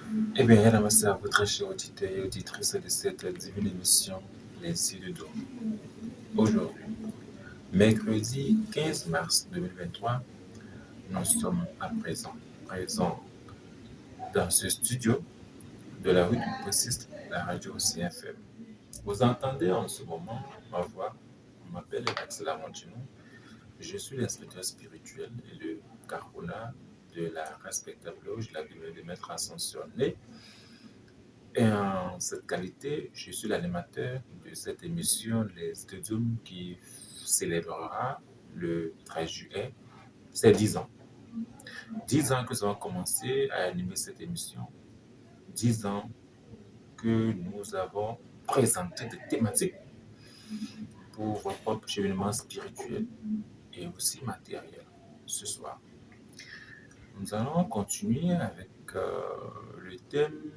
Eh bien, namaste à vous, très chers auditeurs et auditrices de cette divine émission, Les Îles d'Or. Aujourd'hui, mercredi 15 mars 2023, nous sommes à présents dans ce studio de la rue du Possiste, la radio CFM. Vous entendez en ce moment ma voix. Je m'appelle Axel Amandino. Je suis l'instructeur spirituel et le Karuna de la respectable loge, la demeure de Maître Ascensionné. Et en cette qualité, je suis l'animateur de cette émission, Les Studiums, qui célébrera le 13 juillet ses 10 ans. 10 ans que nous avons commencé à animer cette émission. 10 ans que nous avons présenté des thématiques pour votre propre cheminement spirituel et aussi matériel. Ce soir, nous allons continuer avec le thème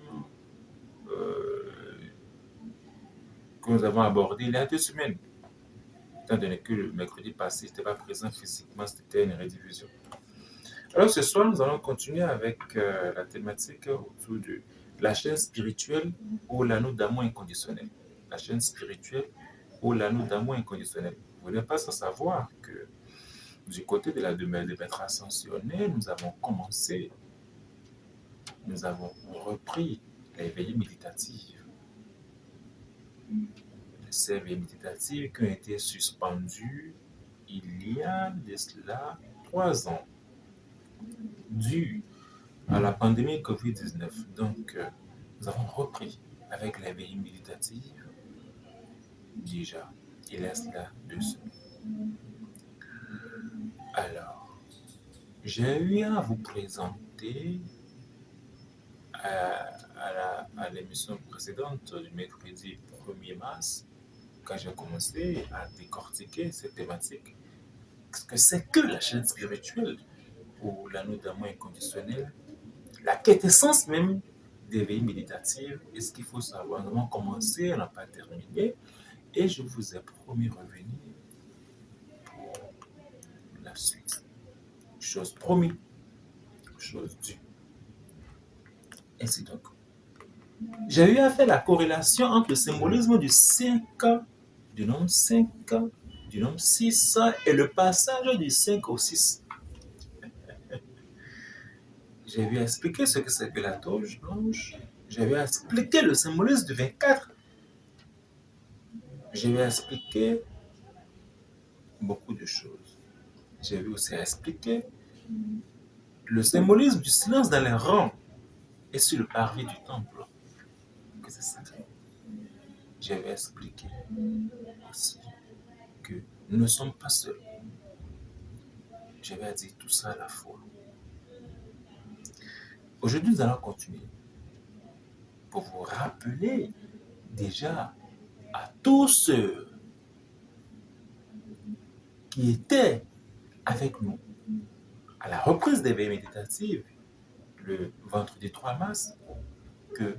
que nous avons abordé il y a 2 semaines, étant donné que le mercredi passé, je n'étais pas présent physiquement, c'était une rediffusion. Alors ce soir, nous allons continuer avec la thématique autour de la chaîne spirituelle ou l'anneau d'amour inconditionnel. La chaîne spirituelle ou l'anneau d'amour inconditionnel. Vous n'êtes pas sans savoir que du côté de la demeure des maîtres ascensionnés, nous avons repris les veillées méditatives. Ces veillées méditatives qui ont été suspendues il y a de cela 3 ans, dû à la pandémie Covid-19. Donc, nous avons repris avec les veillées méditatives déjà. Il y a cela 2 semaines. Alors, j'ai eu à vous présenter à l'émission précédente du mercredi 1er mars, quand j'ai commencé à décortiquer cette thématique, ce que c'est que la chaîne spirituelle ou l'anneau d'amour inconditionnel, la quintessence même des veillées méditatives, et ce qu'il faut savoir. Nous avons commencé, on n'a pas terminé, et je vous ai promis revenir pour la suite. Chose promise, chose due. Ainsi donc. J'ai eu à faire la corrélation entre le symbolisme du 5, du nombre 5, du nombre 6 et le passage du 5 au 6. J'ai vu expliquer ce que c'est que la toge blanche. J'ai vu expliquer le symbolisme du 24. J'ai vu expliquer beaucoup de choses. J'ai vu aussi expliquer le symbolisme du silence dans les rangs et sur le parvis du temple, que c'est sacré. J'ai vu expliquer aussi que nous ne sommes pas seuls. Je vais dire tout ça à la fois. Aujourd'hui, nous allons continuer pour vous rappeler déjà à tous ceux qui étaient avec nous à la reprise des veillées méditatives le vendredi 3 mars que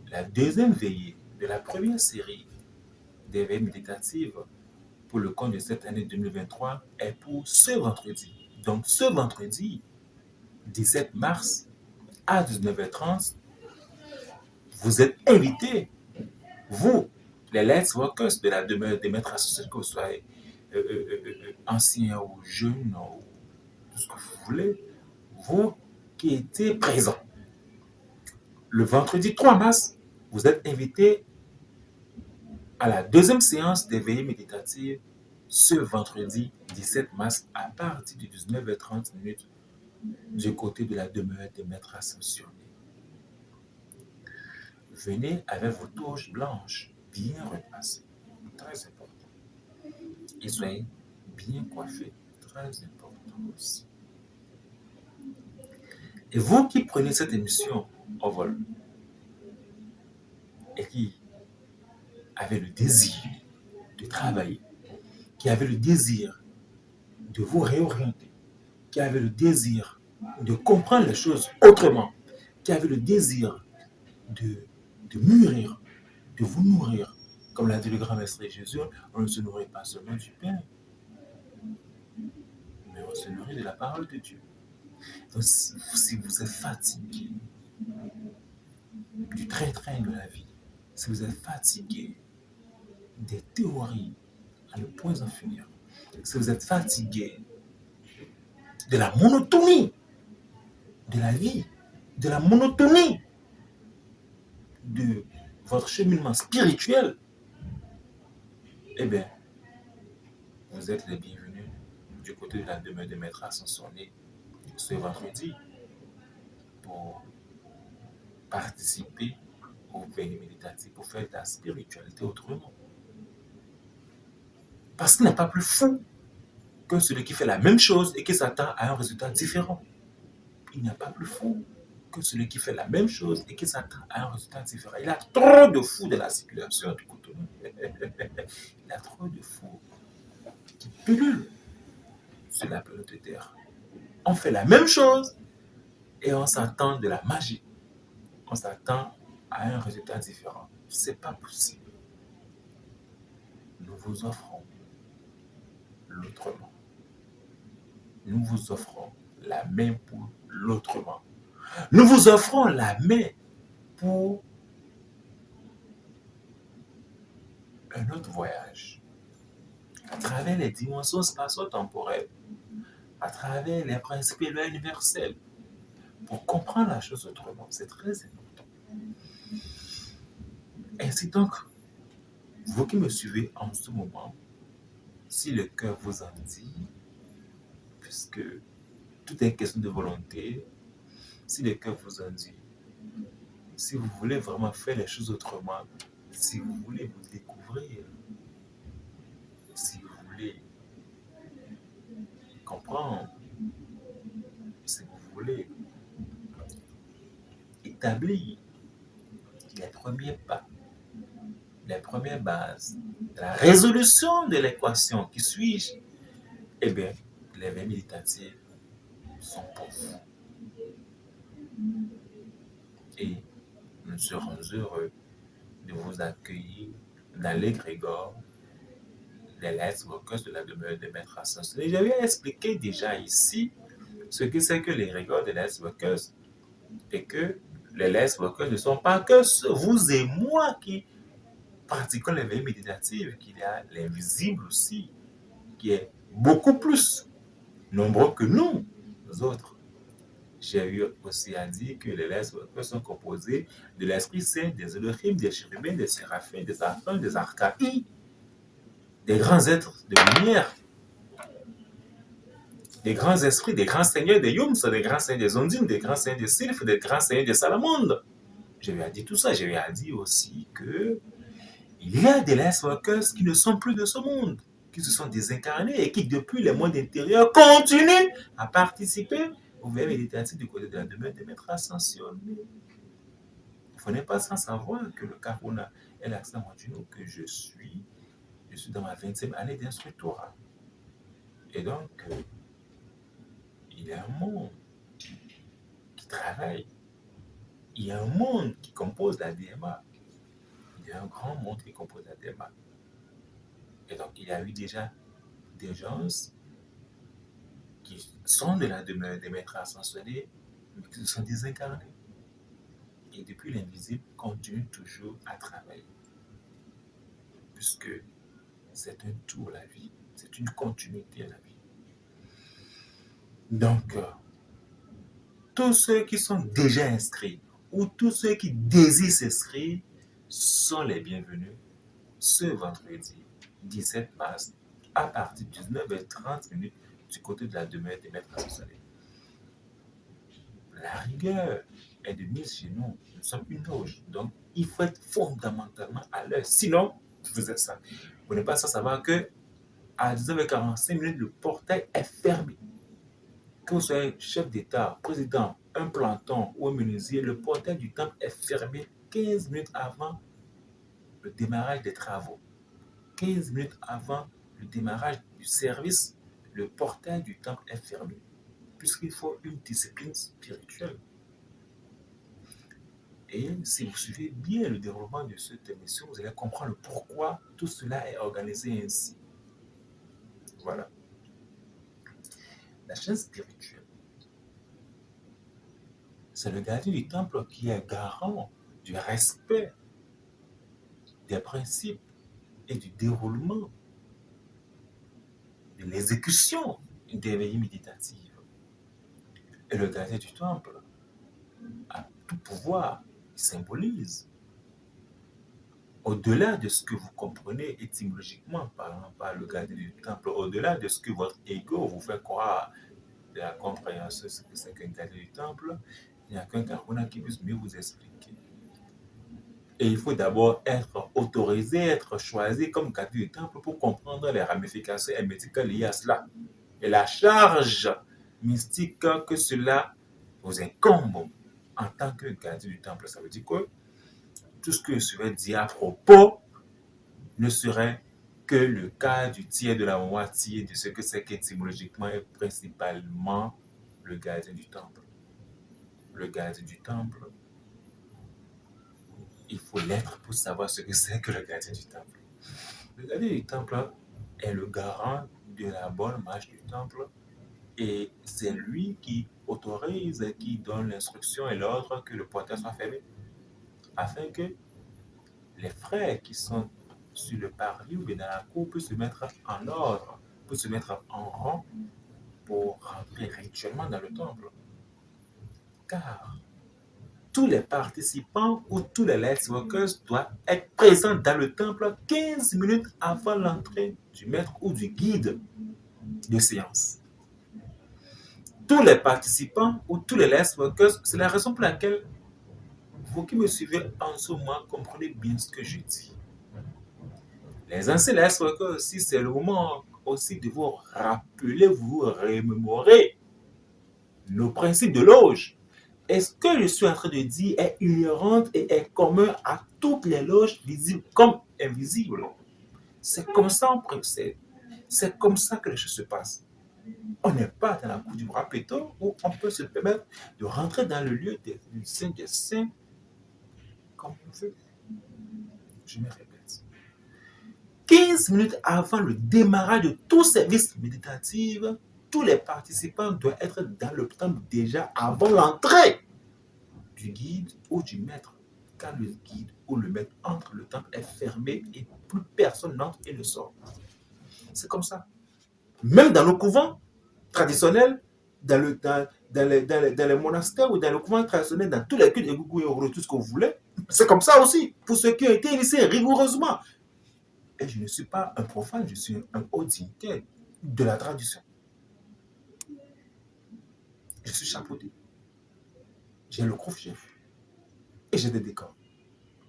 la deuxième veillée de la première série des veillées méditatives pour le compte de cette année 2023 est pour ce vendredi. Donc ce vendredi 17 mars à 19h30, vous êtes invités, vous, les Lightworkers de la demeure des maîtres associés, que vous soyez anciens ou jeunes, ou tout ce que vous voulez, vous qui étiez présents. Le vendredi 3 mars, vous êtes invités à la deuxième séance des veillées méditatives ce vendredi 17 mars à partir de 19h30 du côté de la demeure des maîtres ascensionnés. Venez avec vos toges blanches bien repassées, très important. Et soyez bien coiffés, très important aussi. Et vous qui prenez cette émission au vol et qui avez le désir de travailler, qui avez le désir de vous réorienter, qui avez le désir de comprendre les choses autrement, qui avez le désir de mûrir, de vous nourrir. Comme l'a dit le grand maître Jésus, on ne se nourrit pas seulement du pain, mais on se nourrit de la parole de Dieu. Donc, si vous êtes fatigué du train-train de la vie, si vous êtes fatigué des théories à ne point en finir, si vous êtes fatigué de la monotonie de la vie, de la monotonie de votre cheminement spirituel, eh bien, vous êtes les bienvenus du côté de la demeure de Maître Ascensionné ce vendredi pour participer au veillées méditatif, pour faire de la spiritualité autrement. Parce qu'il n'est pas plus fou que celui qui fait la même chose et qui s'attend à un résultat différent. Il n'y a pas plus fou que celui qui fait la même chose et qui s'attend à un résultat différent. Il y a trop de fous de la circulation du Cotonou. Il y a trop de fous qui pullulent sur la planète Terre. On fait la même chose et on s'attend de la magie. On s'attend à un résultat différent. C'est pas possible. Nous vous offrons l'autrement. Nous vous offrons la main pour l'autrement. Nous vous offrons la main pour un autre voyage. À travers les dimensions spatio-temporelles, à travers les principes universels, pour comprendre la chose autrement. C'est très important. Ainsi donc, vous qui me suivez en ce moment, si le cœur vous en dit, puisque tout est question de volonté, si le cœur vous en dit, si vous voulez vraiment faire les choses autrement, si vous voulez vous découvrir, si vous voulez comprendre, si vous voulez établir les premiers pas, les premières bases de la résolution de l'équation qui suis-je, eh bien, les veillées méditatives sont pour vous. Et nous serons heureux de vous accueillir dans l'égrégore des Lightworkers de la demeure de Maître Ascensionné. J'avais expliqué déjà ici ce que c'est que l'égrégore des Lightworkers et que les Lightworkers ne sont pas que vous et moi qui pratiquons les veillées méditatives, qu'il y a l'invisible aussi, qui est beaucoup plus nombreux que nous autres. J'ai eu aussi à dire que les Lightworkers sont composés de l'Esprit Saint, des Elohim, des chérubins, des séraphins, des archanges, des archaïs, des grands êtres de lumière, des grands esprits, des grands seigneurs des Yums, des grands seigneurs des Ondines, des grands seigneurs des Sylphes, des grands seigneurs des Salamondes. Je lui ai dit tout ça. Je lui ai dit aussi que il y a des Lightworkers qui ne sont plus de ce monde, qui se sont désincarnés et qui, depuis les mondes intérieurs, continuent à participer au veillées méditatif du côté de la demeure de Maître Ascensionné. Vous n'êtes pas sans savoir que le Karuna est l'accent Montino que je suis dans ma 20e année d'instructorat. Et donc, il y a un monde qui travaille. Il y a un monde qui compose la DMA. Il y a un grand monde qui compose la DMA. Et donc, il y a eu déjà des gens qui sont de la demeure des maîtres ascensionnés, mais qui se sont désincarnés. Et depuis l'invisible, continuent toujours à travailler. Puisque c'est un tout la vie. C'est une continuité la vie. Donc, tous ceux qui sont déjà inscrits ou tous ceux qui désirent s'inscrire sont les bienvenus ce vendredi 17 mars à partir de 19h30 du côté de la demeure des maîtres ascensionnés. La rigueur est de mise chez nous. Nous sommes une loge. Donc, il faut être fondamentalement à l'heure. Sinon, vous êtes ça. Vous n'êtes pas sans savoir que à 19h45, le portail est fermé. Que vous soyez chef d'État, président, un planton ou un menuisier, le portail du temple est fermé 15 minutes avant le démarrage des travaux. 15 minutes avant le démarrage du service, le portail du temple est fermé. Puisqu'il faut une discipline spirituelle. Et si vous suivez bien le développement de cette émission, vous allez comprendre pourquoi tout cela est organisé ainsi. Voilà. La chaîne spirituelle c'est le gardien du temple qui est garant du respect des principes et du déroulement de l'exécution des veillées méditatives. Et le gardien du temple a tout pouvoir, il symbolise. Au-delà de ce que vous comprenez étymologiquement par le gardien du temple, au-delà de ce que votre ego vous fait croire de la compréhension de ce que c'est qu'un gardien du temple, il n'y a qu'un Kahuna qui puisse mieux vous expliquer. Et il faut d'abord être autorisé, être choisi comme gardien du temple pour comprendre les ramifications hermétiques liées à cela. Et la charge mystique que cela vous incombe en tant que gardien du temple. Ça veut dire que tout ce que je serais dit à propos ne serait que le cas du tiers de la moitié de ce que c'est qu'étymologiquement et principalement le gardien du temple. Le gardien du temple, il faut l'être pour savoir ce que c'est que le gardien du temple. Le gardien du temple est le garant de la bonne marche du temple et c'est lui qui autorise, qui donne l'instruction et l'ordre que le portail soit fermé afin que les frères qui sont sur le parvis ou bien dans la cour puissent se mettre en ordre, puissent se mettre en rang pour rentrer rituellement dans le temple. Car tous les participants ou tous les lightworkers doivent être présents dans le temple 15 minutes avant l'entrée du maître ou du guide de séance. Tous les participants ou tous les lightworkers, c'est la raison pour laquelle vous qui me suivez en ce moment comprenez bien ce que je dis. Les anciens lightworkers aussi, c'est le moment aussi de vous rappeler, vous remémorer nos principes de loge. Et ce que je suis en train de dire est inhérent et est commun à toutes les loges visibles comme invisibles. C'est comme ça on procède. C'est comme ça que les choses se passent. On n'est pas dans la cour du roi Péto où on peut se permettre de rentrer dans le lieu du Saint des Saints comme on veut. Je me répète. 15 minutes avant le démarrage de tout service méditatif, tous les participants doivent être dans le temple déjà avant l'entrée du guide ou du maître. Quand le guide ou le maître entre, le temple est fermé et plus personne n'entre et ne sort. C'est comme ça. Même dans nos couvents traditionnels, dans les monastères ou dans le couvent traditionnel, dans tous les cultes, tout ce que vous voulez, c'est comme ça aussi, pour ceux qui ont été initiés rigoureusement. Et je ne suis pas un profane, je suis un haut dignitaire de la tradition. Je suis chapeauté. J'ai le gros chef. Et j'ai des décors.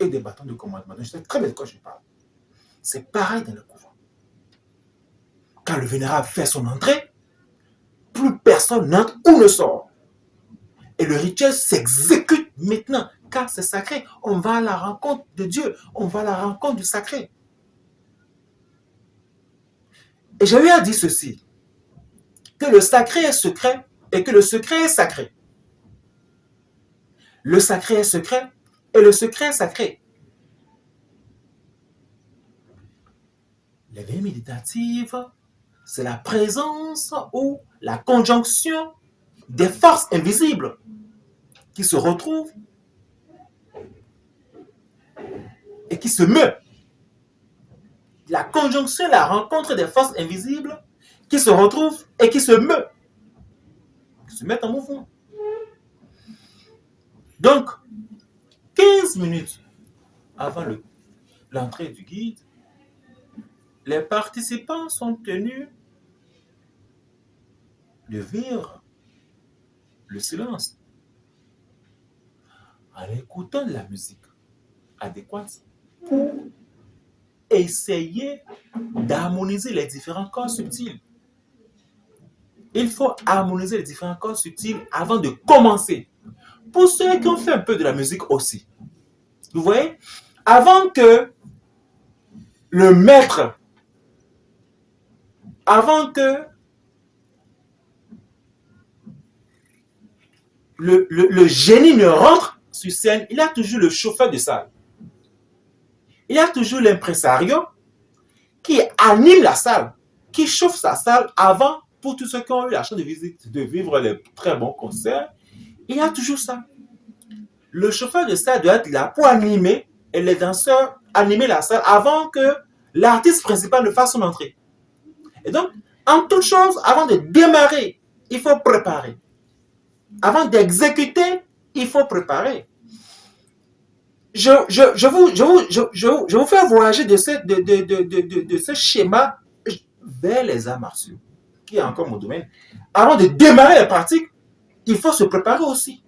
Et des bâtons de commandement. Je sais très bien de quoi je parle. C'est pareil dans le couvent. Quand le vénérable fait son entrée, plus personne n'entre ou ne sort. Et le rituel s'exécute maintenant, car c'est sacré. On va à la rencontre de Dieu. On va à la rencontre du sacré. Et j'ai eu à dire ceci, que le sacré est secret et que le secret est sacré. Le sacré est secret et le secret est sacré. L'éveil méditatif, c'est la présence ou la conjonction des forces invisibles qui se retrouvent et qui se meuvent. La conjonction, la rencontre des forces invisibles qui se retrouvent et qui se meuvent, qui se mettent en mouvement. Donc, 15 minutes avant l'entrée du guide, les participants sont tenus de vivre le silence en écoutant de la musique adéquate pour essayer d'harmoniser les différents corps subtils. Il faut harmoniser les différents corps subtils avant de commencer. Pour ceux qui ont fait un peu de la musique aussi, vous voyez, avant que le maître, avant que le génie ne rentre sur scène, il y a toujours le chauffeur de salle. Il y a toujours l'impresario qui anime la salle, qui chauffe sa salle avant, pour tous ceux qui ont eu la chance de vivre les très bons concerts. Il y a toujours ça. le chauffeur de salle doit être là pour animer et les danseurs animer la salle avant que l'artiste principal ne fasse son entrée. Et donc, en toute chose, avant de démarrer, il faut préparer. Avant d'exécuter, il faut préparer. Je vous fais voyager de ce schéma vers les arts martiaux, qui est encore mon domaine. Avant de démarrer la pratique, il faut se préparer aussi.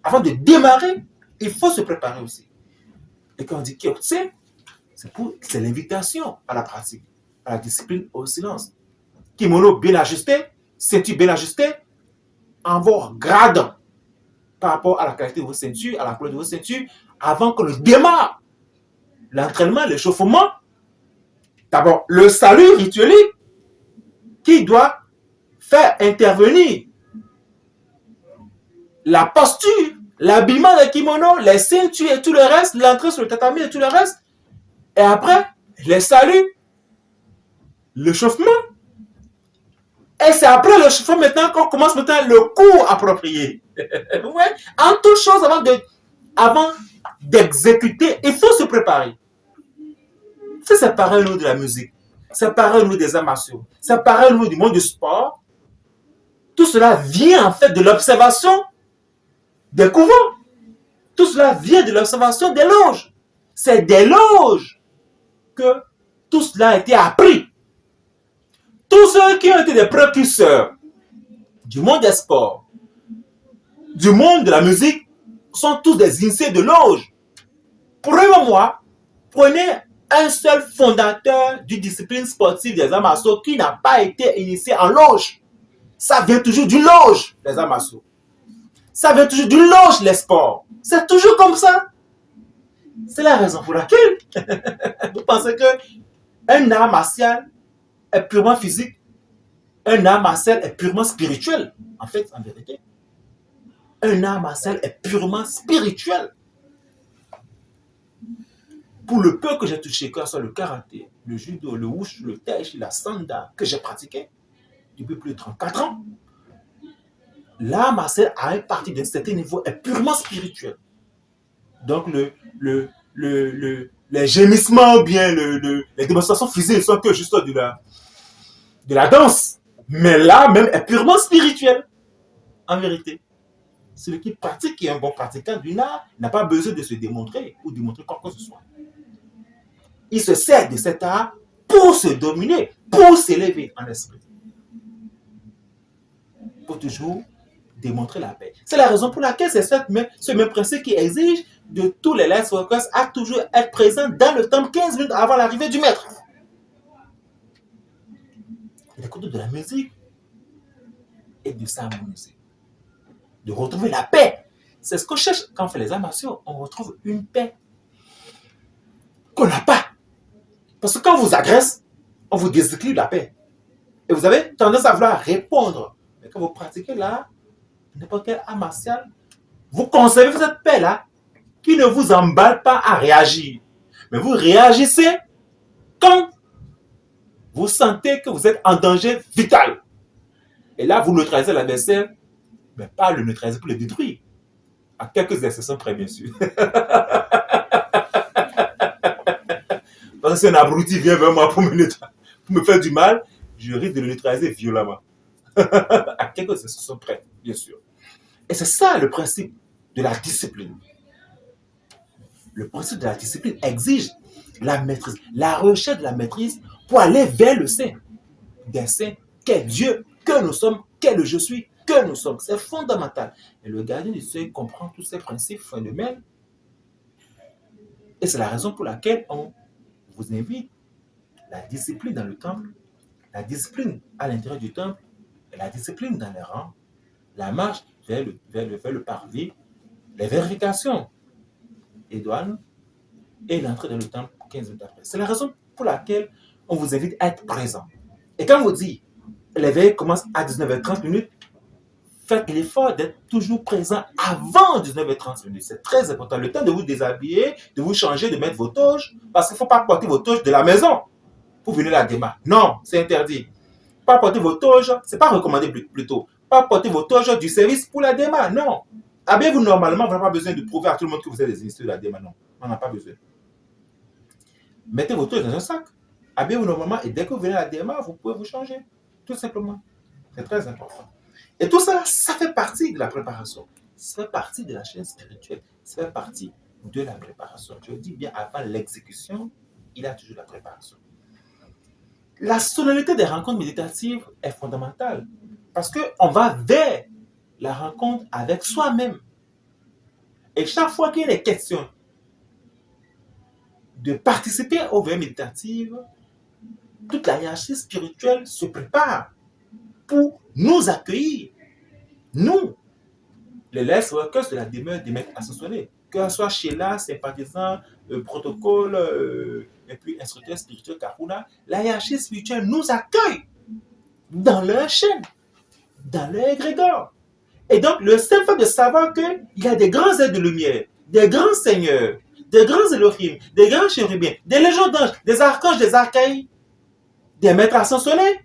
Avant de démarrer, il faut se préparer aussi. Et quand on dit kyokse, c'est l'invitation à la pratique, à la discipline, au silence. Kimono bien ajusté, ceinture bien ajustée, en vos grade par rapport à la qualité de vos ceintures, à la couleur de vos ceintures, avant qu'on ne démarre l'entraînement, l'échauffement. D'abord, le salut rituel qui doit faire intervenir la posture, l'habillement des kimonos, les ceintures et tout le reste, l'entrée sur le tatami et tout le reste. Et après, les saluts, l'échauffement. Et c'est après l'échauffement maintenant qu'on commence maintenant le cours approprié. Ouais. En toute chose, avant d'exécuter, il faut se préparer. C'est pareil au niveau de la musique, c'est pareil au niveau des arts martiaux, c'est pareil au niveau du monde du sport. Tout cela vient en fait de l'observation des couvents. Tout cela vient de l'observation des loges. C'est des loges que tout cela a été appris. Tous ceux qui ont été des précurseurs du monde des sports, du monde de la musique, sont tous des initiés de loges. Prenez un seul fondateur d'une discipline sportive des arts martiaux qui n'a pas été initié en loge. Ça vient toujours d'une loge, les arts martiaux. Ça vient toujours d'une loge, les sports. C'est toujours comme ça. C'est la raison pour laquelle vous pensez qu'un art martial est purement physique, un art martial est purement spirituel. En fait, en vérité, un art martial est purement spirituel. Pour le peu que j'ai touché, que ce soit le karaté, le judo, le wushu, le tai chi, la sanda, que j'ai pratiqué depuis plus de 34 ans, l'art martial à un parti d'un certain niveau est purement spirituel. Donc les gémissements ou bien les démonstrations physiques ne sont que juste de la danse. Mais l'art même est purement spirituel, en vérité. Celui qui pratique, qui est un bon pratiquant d'une art, n'a pas besoin de se démontrer ou de montrer quoi que ce soit. Il se sert de cet art pour se dominer, pour s'élever en esprit. Pour toujours démontrer la paix. C'est la raison pour laquelle c'est ce même principe qui exige de tous les lightworkers à toujours être présent dans le temple 15 minutes avant l'arrivée du maître. D'écouter de la musique et de s'harmoniser. De retrouver la paix. C'est ce qu'on cherche quand on fait les arts martiaux. On retrouve une paix qu'on n'a pas. Parce que quand on vous agresse, on vous déséquilibre la paix. Et vous avez tendance à vouloir répondre. Mais quand vous pratiquez là, n'importe quel art martial, vous conservez cette paix-là qui ne vous emballe pas à réagir. Mais vous réagissez quand vous sentez que vous êtes en danger vital. Et là, vous neutralisez l'adversaire, mais pas le neutraliser pour le détruire. À quelques exceptions près, bien sûr. Parce que si un abruti vient vers moi pour me faire du mal, je risque de le neutraliser violemment. À quelques exceptions près, bien sûr. Et c'est ça le principe de la discipline. Le principe de la discipline exige la maîtrise, la recherche de la maîtrise pour aller vers le Saint. Des saints, qu'est Dieu, que nous sommes, qu'est le je suis, que nous sommes. C'est fondamental. Et le gardien du seuil comprend tous ces principes fondamentaux. Et c'est la raison pour laquelle on vous invite la discipline dans le temple, la discipline à l'intérieur du temple, et la discipline dans les rangs, la marche vers le parvis, les vérifications et douanes, et l'entrée dans le temple 15 minutes après. C'est la raison pour laquelle on vous invite à être présent. Et quand on vous dit l'éveil commence à 19h30, faites l'effort d'être toujours présent avant 19h30. C'est très important. Le temps de vous déshabiller, de vous changer, de mettre vos toges, parce qu'il ne faut pas porter vos toges de la maison pour venir à la démarche. Non, c'est interdit. Pas porter vos toges, c'est pas recommandé plutôt. Pas porter vos toges du service pour la démarche. Non. Habillez-vous normalement, vous n'avez pas besoin de prouver à tout le monde que vous êtes des initiés de la DMA. Non, on n'a pas besoin. Mettez vos trucs dans un sac. Habillez-vous normalement et dès que vous venez à la DMA, vous pouvez vous changer. Tout simplement. C'est très important. Et tout ça, ça fait partie de la préparation. Ça fait partie de la chaîne spirituelle. Ça fait partie de la préparation. Je dis bien, avant l'exécution, il y a toujours la préparation. La solennité des rencontres méditatives est fondamentale parce qu'on va vers la rencontre avec soi-même. Et chaque fois qu'il y a des questions de participer aux veillées méditatives, toute la hiérarchie spirituelle se prépare pour nous accueillir, nous, les Life Workers de la demeure des maîtres ascensionnés, que ce soit Sheila, sympathisant, protocole, et puis instructeur spirituel Kahuna, la hiérarchie spirituelle nous accueille dans leur chaîne, dans leur égrégore. Et donc, le simple fait de savoir qu'il y a des grands êtres de lumière, des grands seigneurs, des grands Elohim, des grands chérubins, des légions d'anges, des archanges, des archaïs, des maîtres ascensionnés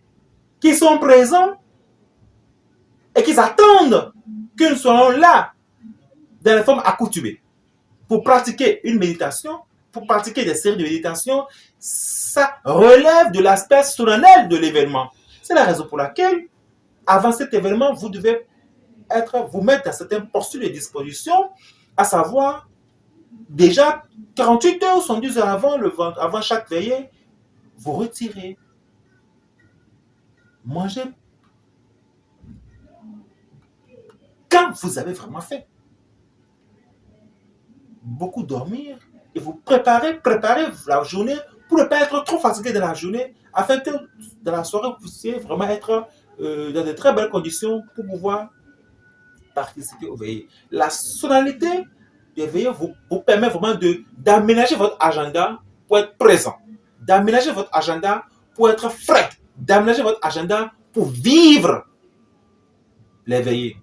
qui sont présents et qui attendent que nous soyons là dans la forme accoutumée pour pratiquer une méditation, pour pratiquer des séries de méditation. Ça relève de l'aspect solennel de l'événement. C'est la raison pour laquelle, avant cet événement, vous devez vous mettre dans certaines postures de disposition, à savoir, déjà 48 heures ou 72 heures avant chaque veillée, vous retirez, mangez quand vous avez vraiment faim. Beaucoup dormir et vous préparez la journée pour ne pas être trop fatigué de la journée, afin que dans la soirée, vous puissiez vraiment être dans de très belles conditions pour pouvoir participer aux veillées. La solennité des veillées vous permet vraiment d'aménager votre agenda pour être présent, d'aménager votre agenda pour être frais, d'aménager votre agenda pour vivre les veillées.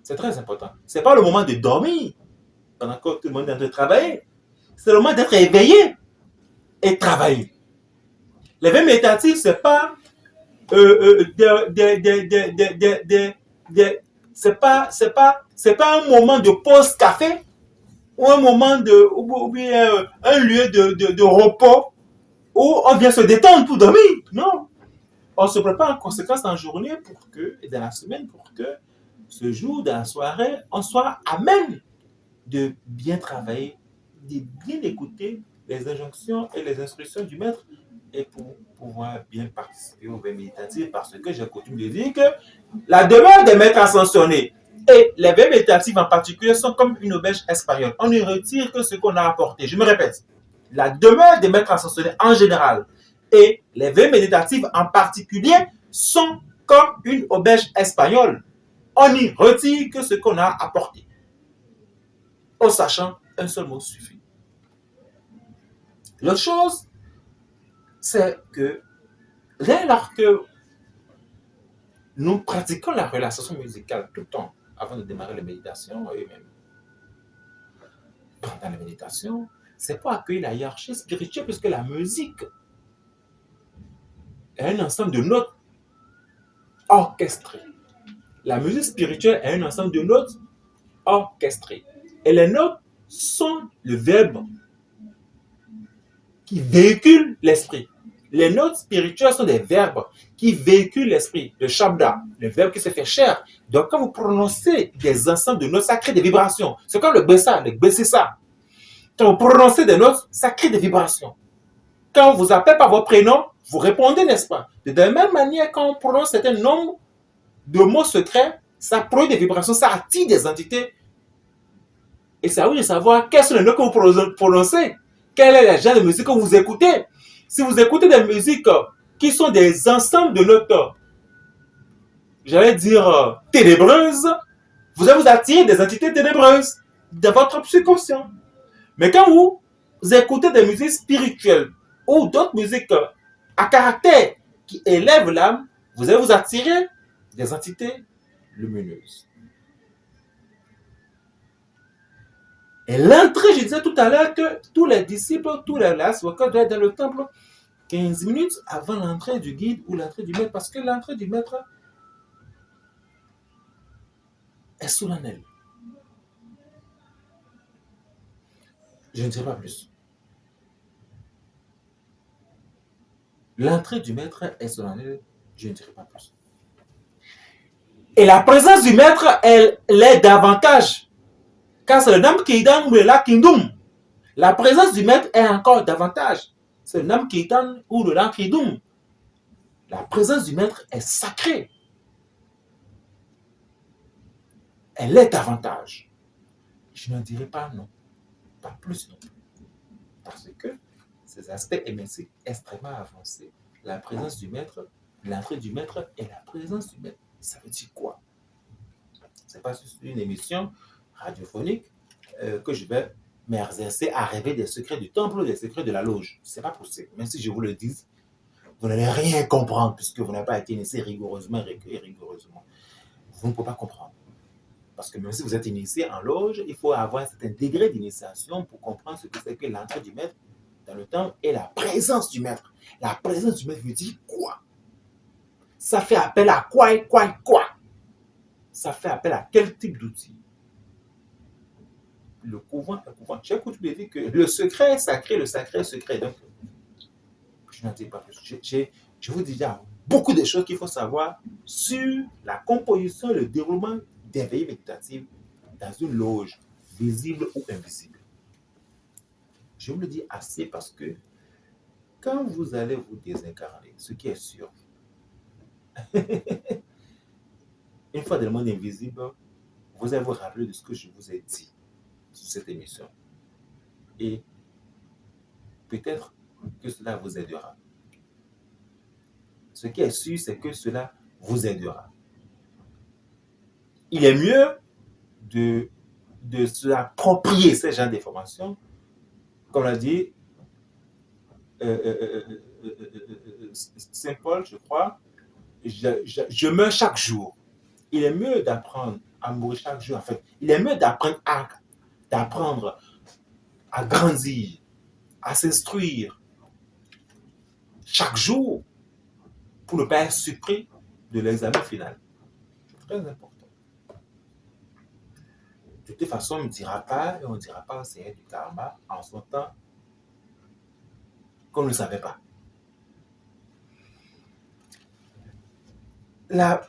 C'est très important. Ce n'est pas le moment de dormir pendant que tout le monde est en train de travailler. C'est le moment d'être éveillé et travailler. L'éveil méditatif, ce n'est pas c'est pas un moment de pause café ou un moment ou bien un lieu de repos où on vient se détendre pour dormir. Non. On se prépare en conséquence en journée pour que, et dans la semaine, pour que ce jour, dans la soirée, on soit à même de bien travailler, de bien écouter les injonctions et les instructions du maître et pour pouvoir bien participer aux veillées méditatives, parce que j'ai coutume de dire que la demeure des maîtres ascensionnés et les veillées méditatives en particulier sont comme une auberge espagnole. On ne retire que ce qu'on a apporté. Je me répète, la demeure des maîtres ascensionnés en général et les veillées méditatives en particulier sont comme une auberge espagnole. On n'y retire que ce qu'on a apporté. En sachant un seul mot suffit. L'autre chose, c'est que dès lors que nous pratiquons la relaxation musicale tout le temps avant de démarrer la méditation et même pendant la méditation, c'est pour accueillir la hiérarchie spirituelle, puisque la musique est un ensemble de notes orchestrées. La musique spirituelle est un ensemble de notes orchestrées. Et les notes sont le verbe qui véhicule l'esprit. Les notes spirituelles sont des verbes qui véhiculent l'esprit. Le shabda, le verbe qui se fait chair. Donc, quand vous prononcez des ensembles de notes, ça crée des vibrations. C'est comme le bessa, le bessissa. Quand vous prononcez des notes, ça crée des vibrations. Quand on vous appelle par votre prénom, vous répondez, n'est-ce pas? De la même manière, quand on prononce certains nombres de mots secrets, ça produit des vibrations, ça attire des entités. Et c'est à vous de savoir quels sont les notes que vous prononcez. Quel est le genre de musique que vous écoutez? Si vous écoutez des musiques qui sont des ensembles de notes, j'allais dire ténébreuses, vous allez vous attirer des entités ténébreuses dans votre subconscient. Mais quand vous écoutez des musiques spirituelles ou d'autres musiques à caractère qui élèvent l'âme, vous allez vous attirer des entités lumineuses. Et l'entrée, je disais tout à l'heure que tous les disciples, tous les Life Workers doivent être dans le temple 15 minutes avant l'entrée du guide ou l'entrée du maître, parce que l'entrée du maître est solennelle. Je ne dirai pas plus. L'entrée du maître est solennelle, je ne dirai pas plus. Et la présence du maître, elle l'est davantage. Car c'est le Nam Kidan ou le La Kingdom. La présence du maître est encore davantage. C'est le Nam Kidan ou le La Kingdom. La présence du maître est sacrée. Elle est davantage. Je n'en dirai pas non. Pas plus non. Parce que ces aspects émettent extrêmement avancés. La présence du maître, l'entrée du maître et la présence du maître. Ça veut dire quoi? Ce n'est pas une émission radiophonique que je vais m'exercer à rêver des secrets du temple ou des secrets de la loge. Ce n'est pas possible. Même si je vous le dis, vous n'allez rien comprendre puisque vous n'avez pas été initié rigoureusement et rigoureusement. Vous ne pouvez pas comprendre. Parce que même si vous êtes initié en loge, il faut avoir un certain degré d'initiation pour comprendre ce que c'est que l'entrée du maître dans le temple et la présence du maître. La présence du maître veut dire quoi? Ça fait appel à quoi et quoi et quoi? Ça fait appel à quel type d'outil? Le couvent. J'ai coutume dire que le secret est sacré, le sacré est secret. Donc, je n'en dis pas plus. Je vous dis déjà beaucoup de choses qu'il faut savoir sur la composition et le déroulement des veillées méditatives dans une loge, visible ou invisible. Je vous le dis assez parce que quand vous allez vous désincarner, ce qui est sûr, une fois dans le monde invisible, vous allez vous rappeler de ce que je vous ai dit sur cette émission. Et peut-être que cela vous aidera. Ce qui est sûr, c'est que cela vous aidera. Il est mieux de s'approprier ce genre d'informations. Comme l'a dit Saint Paul, je crois, je meurs chaque jour. Il est mieux d'apprendre à mourir chaque jour. En fait, il est mieux d'apprendre à grandir, à s'instruire chaque jour pour ne pas être surpris de l'examen final. C'est très important. De toute façon, on ne dira pas et on ne dira pas au Seigneur du karma en son temps qu'on ne le savait pas. La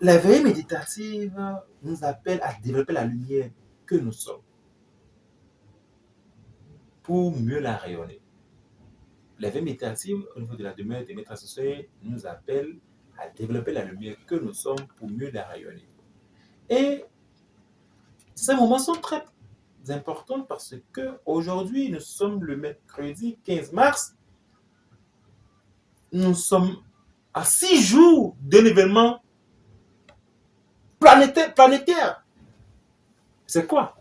veillée méditative nous appelle à développer la lumière que nous sommes pour mieux la rayonner. La veillée méditative au niveau de la demeure des maîtres associés nous appelle à développer la lumière que nous sommes pour mieux la rayonner. Et ces moments sont très importants parce qu'aujourd'hui, nous sommes le mercredi 15 mars. Nous sommes à 6 jours d'un événement planétaire. C'est quoi?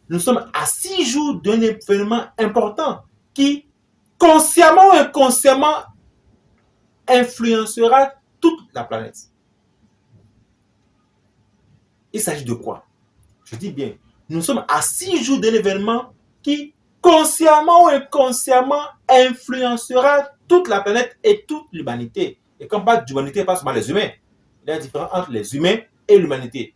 Nous sommes à 6 jours d'un événement important qui, consciemment ou inconsciemment, influencera toute la planète. Il s'agit de quoi? Je dis bien, nous sommes à 6 jours d'un événement qui, consciemment ou inconsciemment, influencera toute la planète et toute l'humanité. Et quand on parle d'humanité, pas seulement les humains. Il y a une différence entre les humains et l'humanité.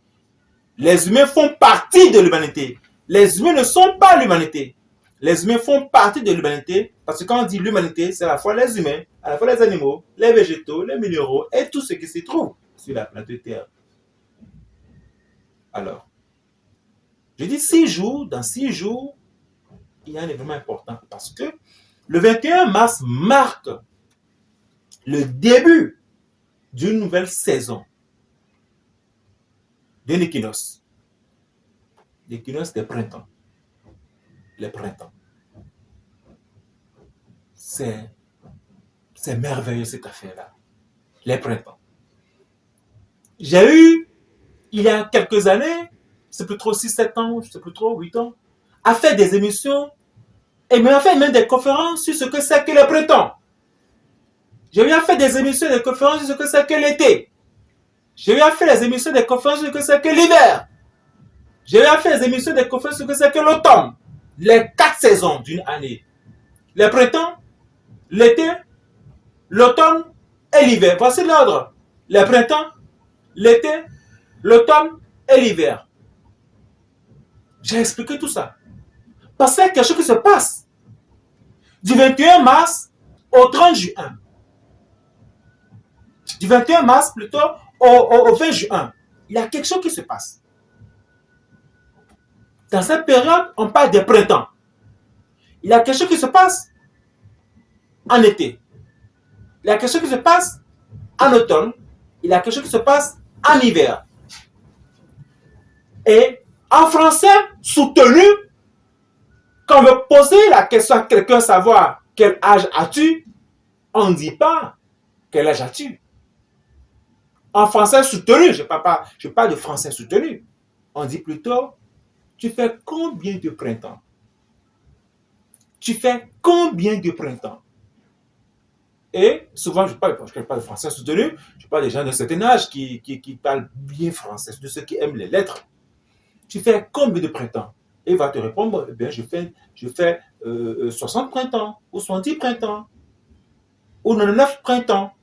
Les humains font partie de l'humanité. Les humains ne sont pas l'humanité. Les humains font partie de l'humanité parce que quand on dit l'humanité, c'est à la fois les humains, à la fois les animaux, les végétaux, les minéraux et tout ce qui s'y trouve sur la planète Terre. Alors, je dis 6 jours, dans 6 jours, il y a un événement important parce que le 21 mars marque le début d'une nouvelle saison, d'un équinoxe. L'équinoxe des printemps. Les printemps. C'est merveilleux cette affaire-là. Les printemps. J'ai eu, il y a quelques années, c'est plus trop 6-7 ans, je ne sais plus trop, 8 ans, à faire des émissions et même à faire même des conférences sur ce que c'est que le printemps. J'ai eu à faire des émissions et des conférences sur ce que c'est que l'été. J'ai eu à faire des émissions et des conférences sur ce que c'est que l'hiver. J'ai eu à faire des émissions et des conférences sur ce que c'est que l'automne. Les 4 saisons d'une année. Le printemps, l'été, l'automne et l'hiver. Voici l'ordre. Le printemps, l'été, l'automne et l'hiver. J'ai expliqué tout ça. Parce qu'il y a quelque chose qui se passe. Du 21 mars au 30 juin. Du 21 mars plutôt au 20 juin. Il y a quelque chose qui se passe. Dans cette période, on parle des printemps. Il y a quelque chose qui se passe en été. Il y a quelque chose qui se passe en automne. Il y a quelque chose qui se passe en hiver. Et en français soutenu, quand on veut poser la question à quelqu'un, savoir quel âge as-tu, on ne dit pas quel âge as-tu. En français soutenu, je parle de français soutenu, on dit plutôt, tu fais combien de printemps? Tu fais combien de printemps? Et souvent, je parle de français soutenu, je parle des gens d'un certain âge qui parlent bien français, de ceux qui aiment les lettres. Tu fais combien de printemps? Et il va te répondre, eh bien, je fais 60 printemps, ou 70 printemps, ou 99 printemps.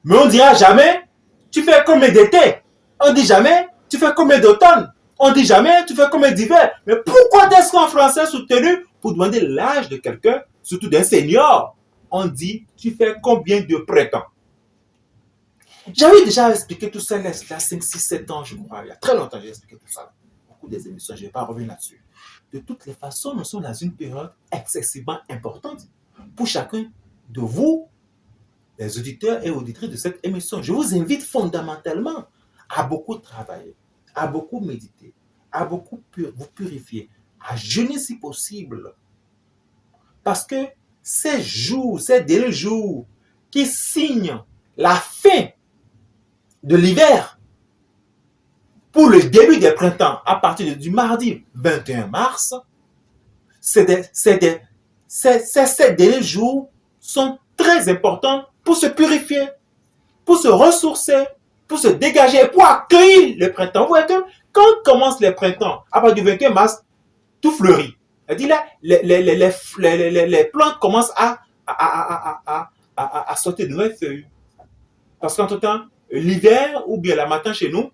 Mais on ne dira jamais, tu fais combien d'été? On ne dit jamais, tu fais combien d'automne? On ne dit jamais, tu fais combien d'hiver? Mais pourquoi est-ce qu'en français soutenu, pour demander l'âge de quelqu'un, surtout d'un senior, on dit, tu fais combien de printemps? J'avais déjà expliqué tout ça il y a 5, 6, 7 ans, je crois. Il y a très longtemps, j'ai expliqué tout ça. Beaucoup des émissions, je ne vais pas revenir là-dessus. De toutes les façons, nous sommes dans une période excessivement importante pour chacun de vous, les auditeurs et auditrices de cette émission. Je vous invite fondamentalement à beaucoup travailler, à beaucoup méditer, à beaucoup vous purifier, à jeûner si possible. Parce que ces jours, ces derniers jours qui signent la fin de l'hiver pour le début des printemps à partir du mardi 21 mars, ces derniers jours sont très importants pour se purifier, pour se ressourcer, pour se dégager, pour accueillir le printemps. Vous voyez que quand commence le printemps, à partir du 21 mars, tout fleurit. C'est-à-dire là, les plantes commencent à sortir de nouvelles feuilles. Parce qu'entre-temps, l'hiver ou bien la matin chez nous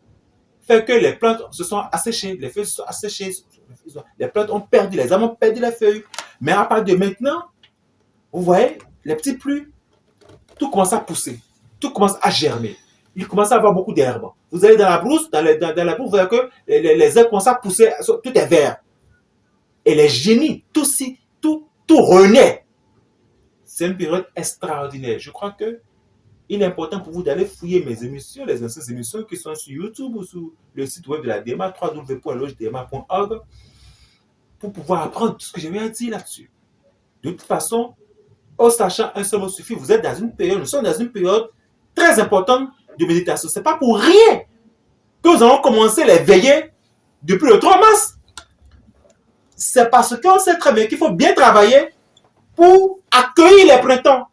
fait que les plantes se sont asséchées, les feuilles se sont asséchées, les plantes ont perdu, les arbres ont perdu les feuilles. Mais à partir de maintenant, vous voyez, les petites pluies, tout commence à pousser, tout commence à germer. Il commence à avoir beaucoup d'herbes. Vous allez dans la brousse, dans la brousse, vous voyez que les herbes commencent à pousser, tout est vert. Et les génies, tout renaît. C'est une période extraordinaire. Je crois que il est important pour vous d'aller fouiller mes émissions, les anciennes émissions qui sont sur YouTube ou sur le site web de la DEMA, www.logedema.org, pour pouvoir apprendre tout ce que je viens de dire là-dessus. De toute façon, en sachant un seul mot suffit, vous êtes dans une période, nous sommes dans une période très importante de méditation. Ce n'est pas pour rien que nous avons commencé les veillées depuis le 3 mars. C'est parce qu'on sait très bien qu'il faut bien travailler pour accueillir les printemps.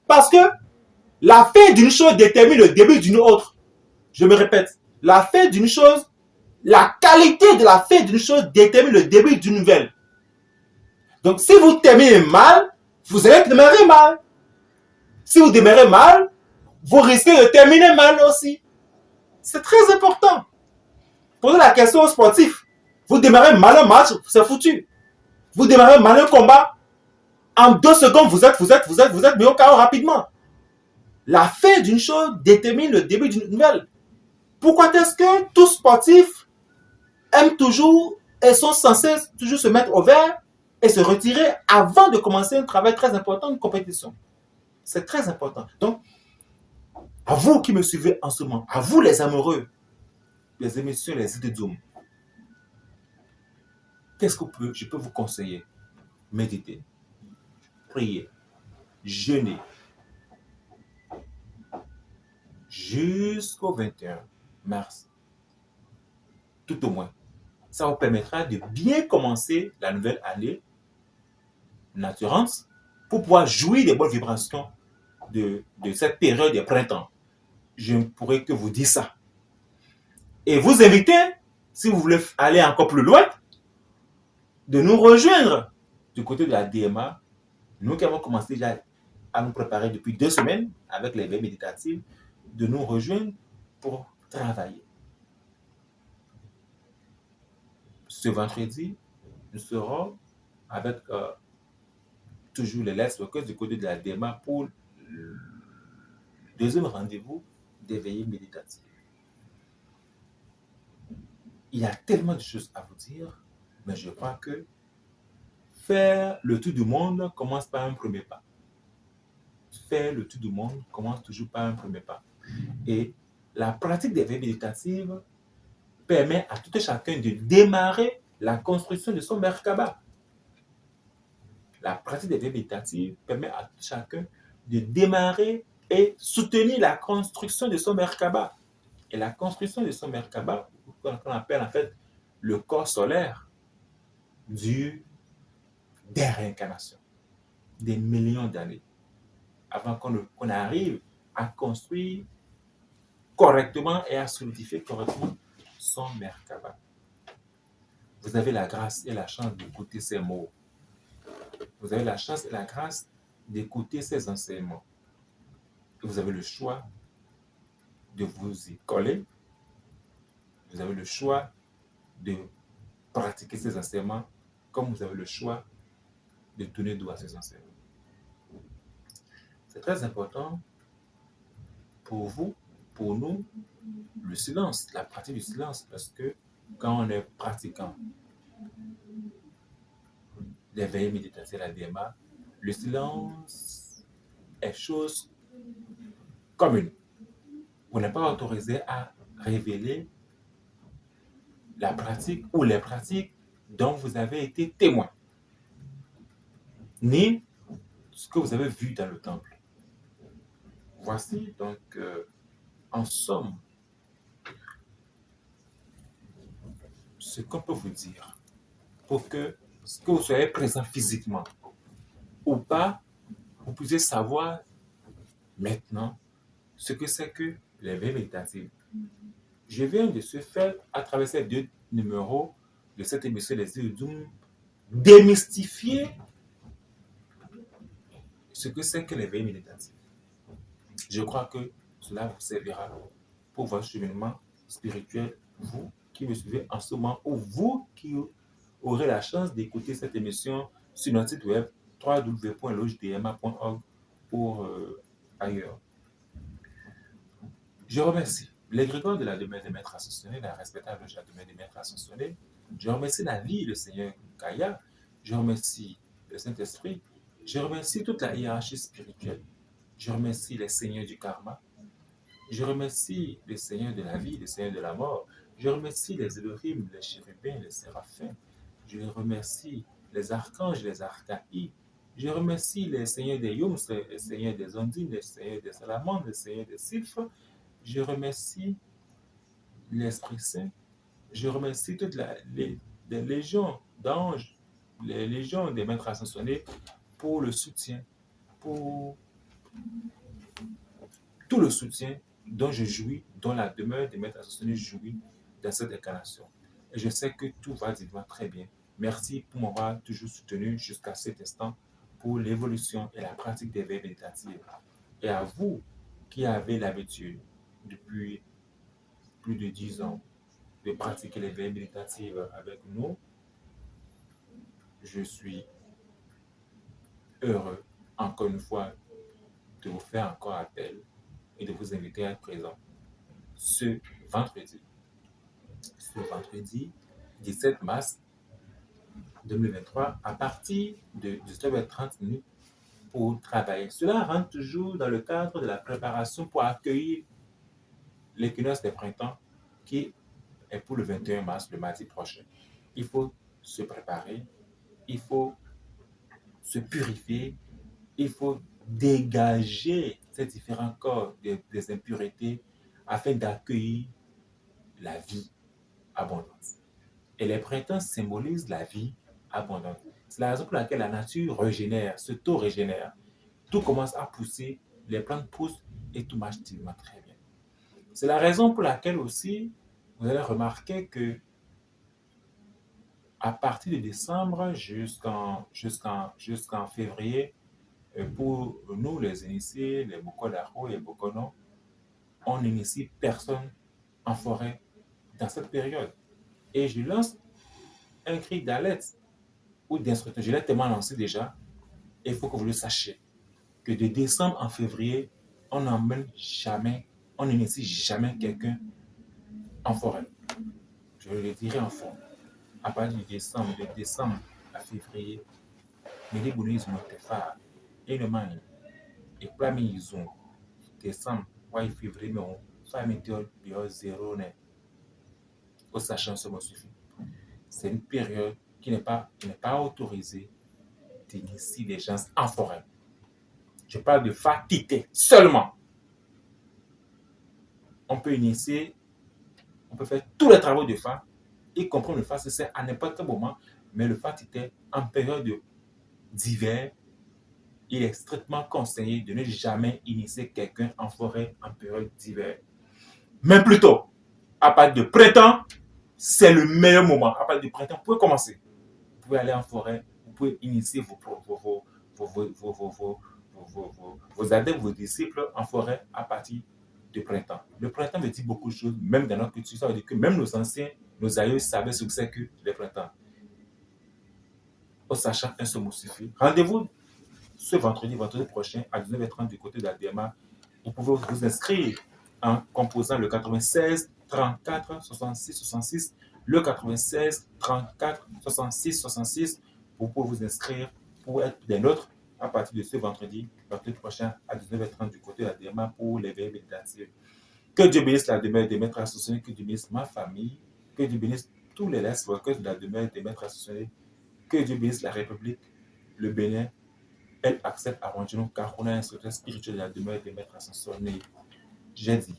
Parce que la fin d'une chose détermine le début d'une autre. Je me répète, la fin d'une chose, la qualité de la fin d'une chose détermine le début d'une nouvelle. Donc si vous terminez mal, vous allez démarrer mal. Si vous démarrez mal, vous risquez de terminer mal aussi. C'est très important. Posez la question aux sportifs. Vous démarrez mal un match, c'est foutu. Vous démarrez mal un combat, en 2 secondes, vous êtes mis au chaos rapidement. La fin d'une chose détermine le début d'une nouvelle. Pourquoi est-ce que tous sportifs aiment toujours et sont censés toujours se mettre au vert et se retirer avant de commencer un travail très important de compétition? C'est très important. Donc, à vous qui me suivez en ce moment, à vous les amoureux, les émissions, les idées de Zoom, qu'est-ce que je peux vous conseiller? Méditer, prier, jeûner, jusqu'au 21 mars. Tout au moins. Ça vous permettra de bien commencer la nouvelle année naturante pour pouvoir jouir des bonnes vibrations de cette période de printemps. Je ne pourrais que vous dire ça. Et vous inviter, si vous voulez aller encore plus loin, de nous rejoindre du côté de la DMA. Nous qui avons commencé déjà à nous préparer depuis 2 semaines avec les veilles méditatives, de nous rejoindre pour travailler. Ce vendredi, nous serons avec toujours les lettres workers du côté de la DEMA pour le deuxième rendez-vous des veillées méditatives. Il y a tellement de choses à vous dire, mais je crois que faire le tour du monde commence par un premier pas. Faire le tour du monde commence toujours par un premier pas. Et la pratique des veillées méditatives permet à tout et chacun de démarrer la construction de son Merkaba. La pratique des veillées méditatives permet à tout chacun de démarrer et soutenir la construction de son Merkaba. Et la construction de son Merkaba, qu'on appelle en fait le corps solaire, dure des réincarnations, des millions d'années, avant qu'on arrive à construire correctement et à solidifier correctement son Merkaba. Vous avez la grâce et la chance d'écouter ces mots. Vous avez la chance et la grâce d'écouter ces enseignements. Et vous avez le choix de vous y coller. Vous avez le choix de pratiquer ces enseignements comme vous avez le choix de tourner dos à ces enseignements. C'est très important pour vous, pour nous, le silence, la pratique du silence, parce que quand on est pratiquant des veillées méditatives à la DMA, le silence est chose commune. Vous n'êtes pas autorisé à révéler la pratique ou les pratiques dont vous avez été témoin, ni ce que vous avez vu dans le temple. Voici donc, en somme, ce qu'on peut vous dire pour que vous soyez présent physiquement ou pas, vous puissiez savoir maintenant ce que c'est que les veillées méditatives. Je viens de se faire, à travers ces 2 numéros de cette émission des îles Doom, démystifier ce que c'est que les veillées méditatives. Je crois que cela vous servira pour votre cheminement spirituel, vous qui me suivez en ce moment, ou vous qui aurez la chance d'écouter cette émission sur notre site web www.lojdma.org ou ailleurs. Je remercie l'égrégore de la demeure des maîtres ascensionnés, la respectable de la demeure des maîtres ascensionnés. Je remercie la vie, le Seigneur Gaïa. Je remercie le Saint-Esprit. Je remercie toute la hiérarchie spirituelle. Je remercie les seigneurs du karma. Je remercie les seigneurs de la vie, les seigneurs de la mort. Je remercie les Elohim, les chérubins, les séraphins. Je remercie les archanges, les archaïs. Je remercie les seigneurs des Yums, les seigneurs des Ondines, les seigneurs des salamandres, les seigneurs des sylphes. Je remercie l'Esprit Saint. Je remercie toutes les légions d'anges, les légions des maîtres ascensionnés pour le soutien, pour tout le soutien dont je jouis, dont la demeure des maîtres ascensionnés jouit dans cette incarnation. Et je sais que tout va divinement très bien. Merci pour m'avoir toujours soutenu jusqu'à cet instant pour l'évolution et la pratique des veilles méditatives. Et à vous qui avez l'habitude depuis plus de 10 ans de pratiquer les veilles méditatives avec nous, je suis heureux, encore une fois, de vous faire encore appel et de vous inviter à être présent ce vendredi 17 mars 2023 à partir de 19h30 pour travailler. Cela rentre toujours dans le cadre de la préparation pour accueillir l'équinoxe des printemps qui est pour le 21 mars, le mardi prochain. Il faut se préparer, il faut se purifier, il faut dégager ces différents corps des impuretés afin d'accueillir la vie abondante. Et les printemps symbolisent la vie abondante. C'est la raison pour laquelle la nature régénère, s'auto-régénère. Tout commence à pousser, les plantes poussent et tout marche très bien. C'est la raison pour laquelle aussi, vous allez remarquer que à partir de décembre jusqu'en février, pour nous, les initiés, les Bokodaro et les Bokono, on n'initie personne en forêt dans cette période. Et je lance un cri d'alerte ou d'instructeurs. Je l'ai tellement lancé déjà. Et il faut que vous le sachiez. Que de décembre en février, on n'emmène jamais, on n'initie jamais quelqu'un en forêt. Je le dirai en fond. À partir de décembre à février, les bonus sont forts. Et le main, et plein ils ont décembre, ouais, février, mais on fait météo bio zéro net. Au sachant ce mot suffit. C'est une période qui n'est pas autorisée d'initier les gens en forêt. Je parle de fatigué seulement. On peut initier, on peut faire tous les travaux de phare, y compris le phare, c'est à n'importe quel moment, mais le fatigué en période d'hiver, il est strictement conseillé de ne jamais initier quelqu'un en forêt en période d'hiver. Mais plutôt, à partir de printemps, c'est le meilleur moment. À partir du printemps, vous pouvez commencer. Vous pouvez aller en forêt, vous pouvez initier vos adeptes, vos disciples en forêt à partir du printemps. Le printemps veut dire beaucoup de choses, même dans notre culture. Ça veut dire que même nos anciens, nos aïeux savaient ce que c'est que le printemps. En sachant un seul mot suffit. Rendez-vous ce vendredi prochain à 19h30 du côté de la DMA. Vous pouvez vous inscrire en composant le 96 34 66 66, le 96 34 66 66. Vous pouvez vous inscrire pour être des nôtres à partir de ce vendredi prochain à 19h30 du côté de la DMA pour les veillées méditatives. Que Dieu bénisse la demeure des maîtres associés, que Dieu bénisse ma famille, que Dieu bénisse tous les lettres workers de la demeure des maîtres associés, que Dieu bénisse la République, le Bénin. Elle accepte à Rondino car on a un secret spirituel de la demeure des maîtres ascensionnés. J'ai dit,